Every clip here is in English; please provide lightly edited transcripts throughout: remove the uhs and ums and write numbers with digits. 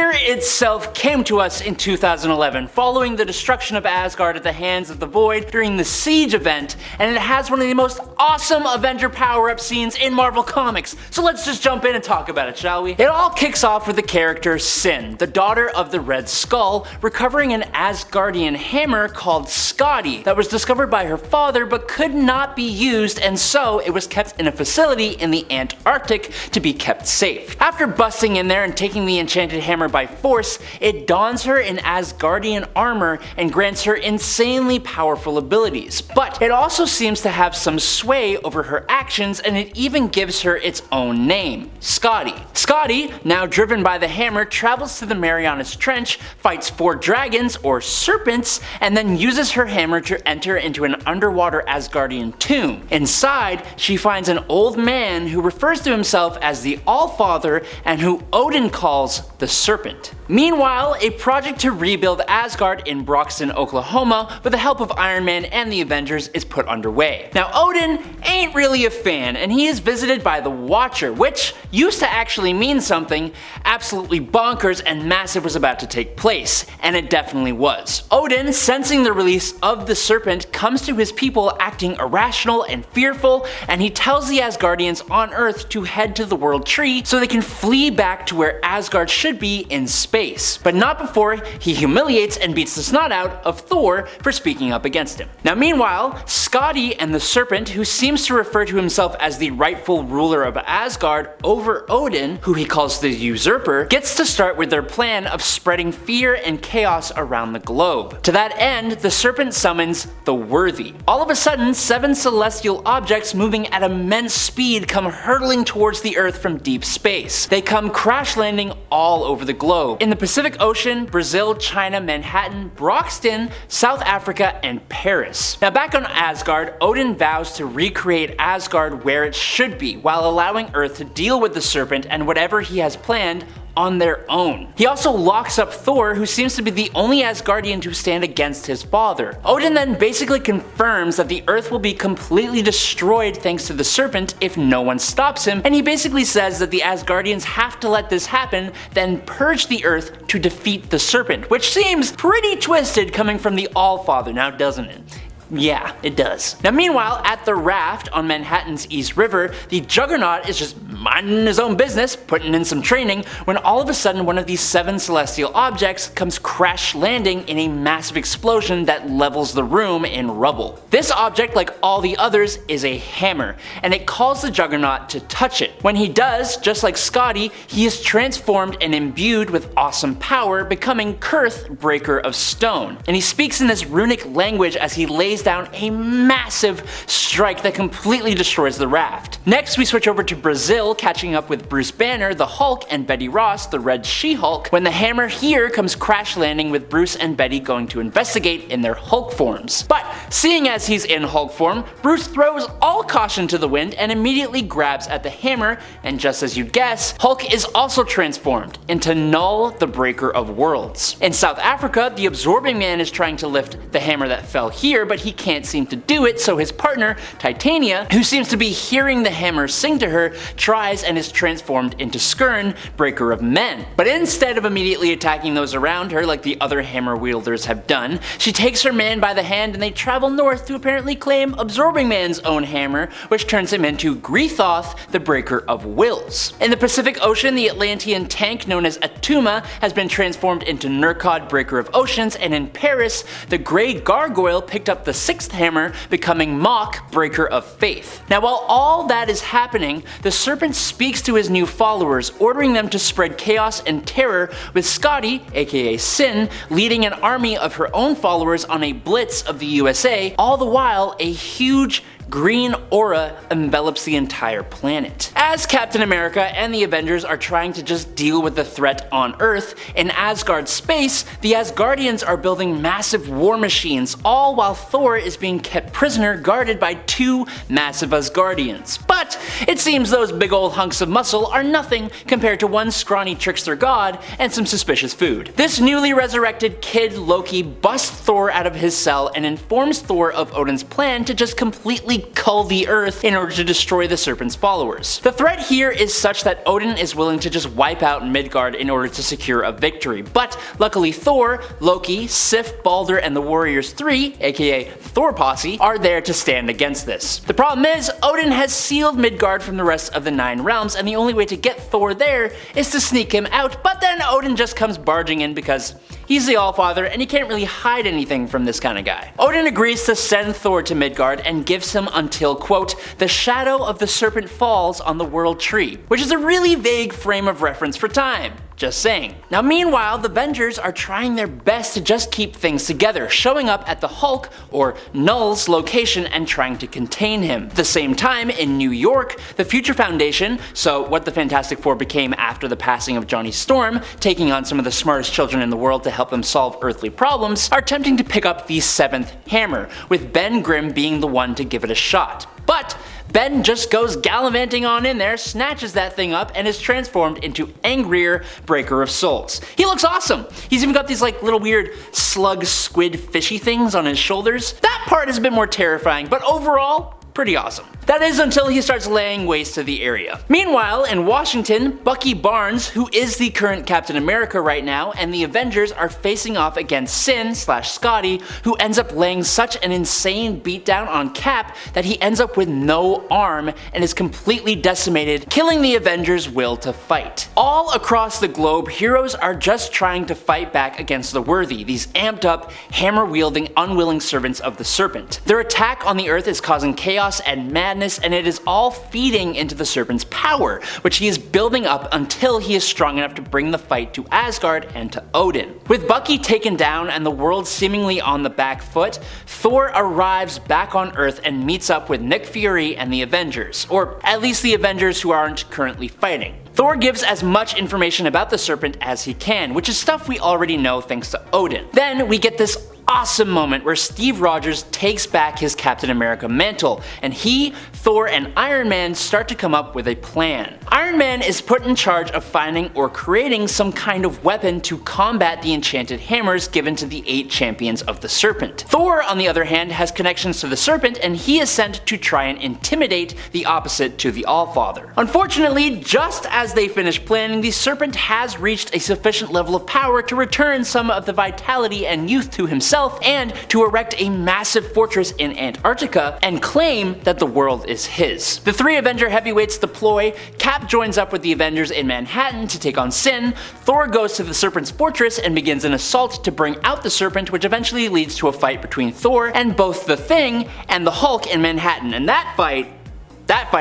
Fear itself came to us in 2011 following the destruction of Asgard at the hands of the Void during the Siege event, and it has one of the most awesome Avenger power-up scenes in Marvel Comics, so let's just jump in and talk about it, shall we? It all kicks off with the character Sin, the daughter of the Red Skull, recovering an Asgardian hammer called Scotty that was discovered by her father but could not be used, and so it was kept in a facility in the Antarctic to be kept safe. After busting in there and taking the enchanted hammer by force, it dons her in Asgardian armor and grants her insanely powerful abilities, but it also seems to have some sway over her actions, and it even gives her its own name, Scotty. Scotty, now driven by the hammer, travels to the Marianas Trench, fights 4 dragons, or serpents, and then uses her hammer to enter into an underwater Asgardian tomb. Inside, she finds an old man who refers to himself as the Allfather and who Odin calls the Serpent. Meanwhile, a project to rebuild Asgard in Broxton, Oklahoma, with the help of Iron Man and the Avengers, is put underway. Now, Odin ain't really a fan, and he is visited by the Watcher, which used to actually mean something absolutely bonkers and massive was about to take place, and it definitely was. Odin, sensing the release of the Serpent, comes to his people acting irrational and fearful, and he tells the Asgardians on Earth to head to the World Tree so they can flee back to where Asgard should be in space, but not before he humiliates and beats the snot out of Thor for speaking up against him. Now meanwhile, Scotty and the Serpent, who seems to refer to himself as the rightful ruler of Asgard over Odin, who he calls the Usurper, gets to start with their plan of spreading fear and chaos around the globe. To that end, the Serpent summons the Worthy. All of a sudden, 7 celestial objects moving at immense speed come hurtling towards the Earth from deep space. They come crash landing all over the globe. In the Pacific Ocean, Brazil, China, Manhattan, Broxton, South Africa, and Paris. Now back on Asgard, Odin vows to recreate Asgard where it should be, while allowing Earth to deal with the Serpent and whatever he has planned on their own. He also locks up Thor, who seems to be the only Asgardian to stand against his father. Odin then basically confirms that the Earth will be completely destroyed thanks to the Serpent if no one stops him, and he basically says that the Asgardians have to let this happen, then purge the Earth to defeat the Serpent, which seems pretty twisted coming from the Allfather, now doesn't it? Yeah, it does. Now meanwhile, at the raft on Manhattan's East River, the Juggernaut is just minding his own business, putting in some training, when all of a sudden one of these 7 celestial objects comes crash landing in a massive explosion that levels the room in rubble. This object, like all the others, is a hammer, and it calls the Juggernaut to touch it. When he does, just like Scotty, he is transformed and imbued with awesome power, becoming Kurth, Breaker of Stone. And he speaks in this runic language as he lays down a massive strike that completely destroys the raft. Next, we switch over to Brazil, catching up with Bruce Banner, the Hulk, and Betty Ross, the Red She-Hulk, when the hammer here comes crash landing with Bruce and Betty going to investigate in their Hulk forms. But seeing as he's in Hulk form, Bruce throws all caution to the wind and immediately grabs at the hammer, and just as you'd guess, Hulk is also transformed into Null, the Breaker of Worlds. In South Africa, the Absorbing Man is trying to lift the hammer that fell here, but he can't seem to do it, so his partner, Titania, who seems to be hearing the hammer sing to her, tries and is transformed into Skirn, Breaker of Men. But instead of immediately attacking those around her like the other hammer wielders have done, she takes her man by the hand and they travel north to apparently claim Absorbing Man's own hammer, which turns him into Greethoth, the Breaker of Wills. In the Pacific Ocean, the Atlantean tank known as Atuma has been transformed into Nurkod, Breaker of Oceans, and in Paris, the Grey Gargoyle picked up the 6th hammer, becoming Mach, Breaker of Faith. Now while all that is happening, the Serpent speaks to his new followers, ordering them to spread chaos and terror, with Scotty, aka Sin, leading an army of her own followers on a blitz of the USA, all the while a huge green aura envelops the entire planet. As Captain America and the Avengers are trying to just deal with the threat on Earth, in Asgard space, the Asgardians are building massive war machines, all while Thor is being kept prisoner guarded by 2 massive Asgardians. But it seems those big old hunks of muscle are nothing compared to one scrawny trickster god and some suspicious food. This newly resurrected kid Loki busts Thor out of his cell and informs Thor of Odin's plan to just completely cull the earth in order to destroy the serpent's followers. The threat here is such that Odin is willing to just wipe out Midgard in order to secure a victory, but luckily Thor, Loki, Sif, Balder, and the Warriors 3, aka the Thor Posse, are there to stand against this. The problem is, Odin has sealed Midgard from the rest of the 9 realms, and the only way to get Thor there is to sneak him out, but then Odin just comes barging in because he's the Allfather and he can't really hide anything from this kind of guy. Odin agrees to send Thor to Midgard and gives him until, quote, the shadow of the serpent falls on the world tree, which is a really vague frame of reference for time. Just saying. Now meanwhile, the Avengers are trying their best to just keep things together, showing up at the Hulk, or Null's, location and trying to contain him. At the same time, in New York, the Future Foundation, so what the Fantastic Four became after the passing of Johnny Storm, taking on some of the smartest children in the world to help them solve earthly problems, are attempting to pick up the 7th hammer, with Ben Grimm being the one to give it a shot. But Ben just goes gallivanting on in there, snatches that thing up, and is transformed into angrier Breaker of Souls. He looks awesome! He's even got these like little weird slug squid fishy things on his shoulders. That part is a bit more terrifying, but overall, pretty awesome. That is until he starts laying waste to the area. Meanwhile, in Washington, Bucky Barnes, who is the current Captain America right now, and the Avengers are facing off against Sin/Scotty, who ends up laying such an insane beatdown on Cap that he ends up with no arm and is completely decimated, killing the Avengers' will to fight. All across the globe, heroes are just trying to fight back against the worthy, these amped up, hammer-wielding, unwilling servants of the Serpent. Their attack on the Earth is causing chaos and madness, and it is all feeding into the Serpent's power, which he is building up until he is strong enough to bring the fight to Asgard and to Odin. With Bucky taken down and the world seemingly on the back foot, Thor arrives back on Earth and meets up with Nick Fury and the Avengers, or at least the Avengers who aren't currently fighting. Thor gives as much information about the Serpent as he can, which is stuff we already know thanks to Odin. Then we get this awesome moment where Steve Rogers takes back his Captain America mantle, and he, Thor, and Iron Man start to come up with a plan. Iron Man is put in charge of finding or creating some kind of weapon to combat the enchanted hammers given to the 8 champions of the Serpent. Thor, on the other hand, has connections to the Serpent, and he is sent to try and intimidate the opposite to the Allfather. Unfortunately, just as they finish planning, the Serpent has reached a sufficient level of power to return some of the vitality and youth to himself, and to erect a massive fortress in Antarctica and claim that the world is his. The 3 Avenger heavyweights deploy, Cap joins up with the Avengers in Manhattan to take on Sin, Thor goes to the Serpent's fortress and begins an assault to bring out the Serpent, which eventually leads to a fight between Thor and both the Thing and the Hulk in Manhattan, and that fight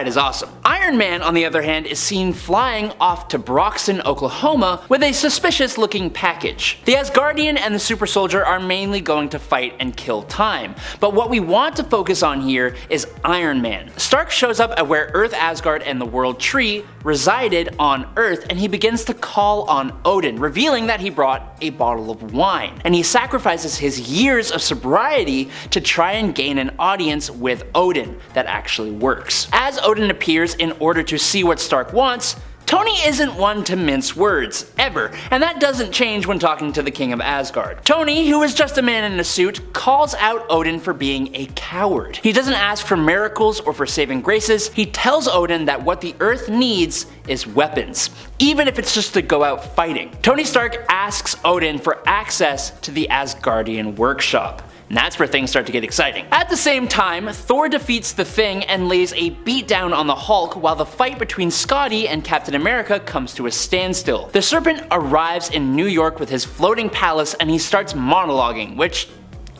is awesome. Iron Man, on the other hand, is seen flying off to Broxton, Oklahoma with a suspicious looking package. The Asgardian and the Super Soldier are mainly going to fight and kill time, but what we want to focus on here is Iron Man. Stark shows up at where Earth, Asgard, and the World Tree resided on Earth, and he begins to call on Odin, revealing that he brought a bottle of wine, and he sacrifices his years of sobriety to try and gain an audience with Odin that actually works. As Odin appears in order to see what Stark wants, Tony isn't one to mince words, ever, and that doesn't change when talking to the King of Asgard. Tony, who is just a man in a suit, calls out Odin for being a coward. He doesn't ask for miracles or for saving graces, he tells Odin that what the Earth needs is weapons, even if it's just to go out fighting. Tony Stark asks Odin for access to the Asgardian workshop. And that's where things start to get exciting. At the same time, Thor defeats the Thing and lays a beatdown on the Hulk while the fight between Scotty and Captain America comes to a standstill. The Serpent arrives in New York with his floating palace and he starts monologuing, which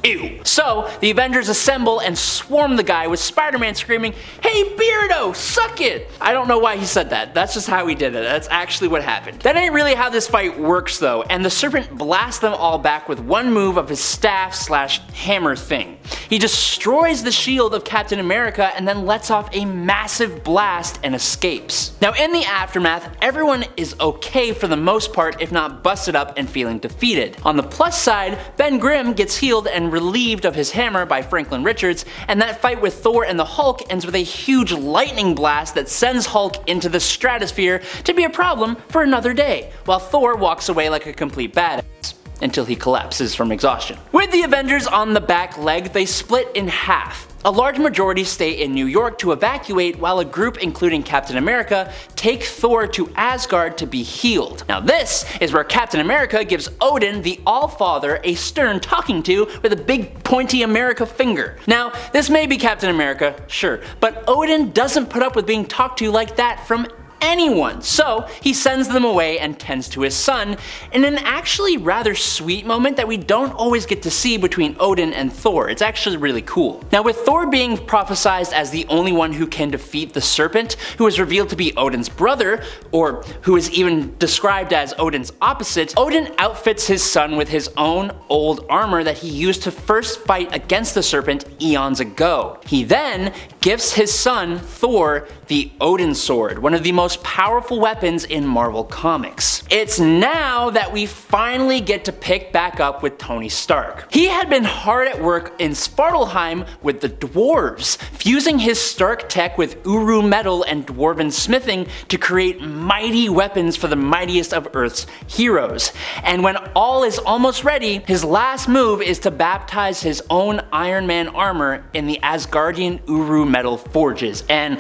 ew. So, the Avengers assemble and swarm the guy with Spider-Man screaming, "Hey Beardo, suck it!" I don't know why he said that, that's just how he did it, that's actually what happened. That ain't really how this fight works though, and the Serpent blasts them all back with one move of his staff/hammer thing. He destroys the shield of Captain America and then lets off a massive blast and escapes. Now in the aftermath, everyone is okay for the most part, if not busted up and feeling defeated. On the plus side, Ben Grimm gets healed and relieved of his hammer by Franklin Richards, and that fight with Thor and the Hulk ends with a huge lightning blast that sends Hulk into the stratosphere to be a problem for another day, while Thor walks away like a complete badass. Until he collapses from exhaustion. With the Avengers on the back leg, they split in half. A large majority stay in New York to evacuate, while a group including Captain America take Thor to Asgard to be healed. Now this is where Captain America gives Odin, the All-Father, a stern talking to with a big pointy America finger. Now this may be Captain America, sure, but Odin doesn't put up with being talked to like that from anyone, so he sends them away and tends to his son in an actually rather sweet moment that we don't always get to see between Odin and Thor. It's actually really cool. Now with Thor being prophesized as the only one who can defeat the serpent, who is revealed to be Odin's brother, or who is even described as Odin's opposite, Odin outfits his son with his own old armor that he used to first fight against the serpent eons ago. He then gives his son, Thor, the Odin Sword, one of the most powerful weapons in Marvel Comics. It's now that we finally get to pick back up with Tony Stark. He had been hard at work in Svartalfheim with the dwarves, fusing his Stark tech with Uru metal and dwarven smithing to create mighty weapons for the mightiest of Earth's heroes. And when all is almost ready, his last move is to baptize his own Iron Man armor in the Asgardian Uru metal forges, and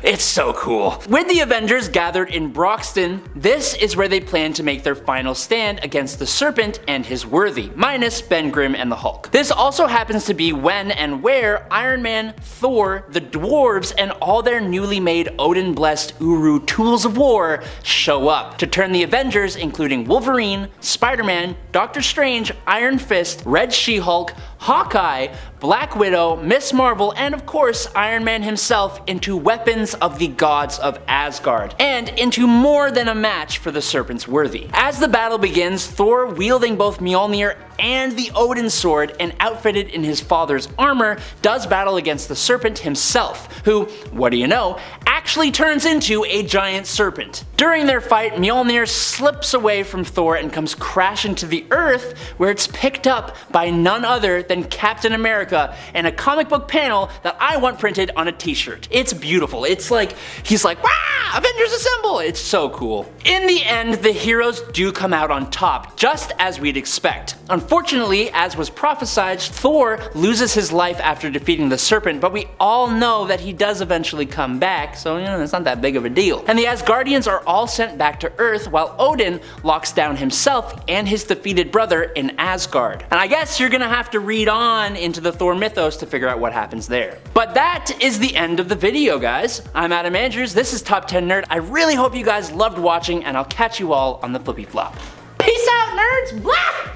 it's so cool. With the Avengers gathered in Broxton, this is where they plan to make their final stand against the Serpent and his worthy, minus Ben Grimm and the Hulk. This also happens to be when and where Iron Man, Thor, the dwarves, and all their newly made Odin-blessed Uru tools of war show up to turn the Avengers, including Wolverine, Spider-Man, Doctor Strange, Iron Fist, Red She-Hulk, Hawkeye, Black Widow, Miss Marvel, and of course Iron Man himself, into weapons of the gods of Asgard, and into more than a match for the Serpent's worthy. As the battle begins, Thor, wielding both Mjolnir and the Odin Sword and outfitted in his father's armor, does battle against the Serpent himself, who, what do you know, actually turns into a giant serpent. During their fight, Mjolnir slips away from Thor and comes crashing to the earth, where it's picked up by none other than Captain America in a comic book panel that I want printed on a t-shirt. It's beautiful. It's like, he's like, "Wah! Avengers assemble!" It's so cool. In the end, the heroes do come out on top, just as we'd expect. Unfortunately, as was prophesied, Thor loses his life after defeating the Serpent, but we all know that he does eventually come back, so it's not that big of a deal. And the Asgardians are all sent back to Earth, while Odin locks down himself and his defeated brother in Asgard. And I guess you're gonna have to read on into the Thor mythos to figure out what happens there. But that is the end of the video, guys. I'm Adam Andrews, this is Top 10 Nerd. I really hope you guys loved watching, and I'll catch you all on the flippy flop. Peace out, nerds! Blah!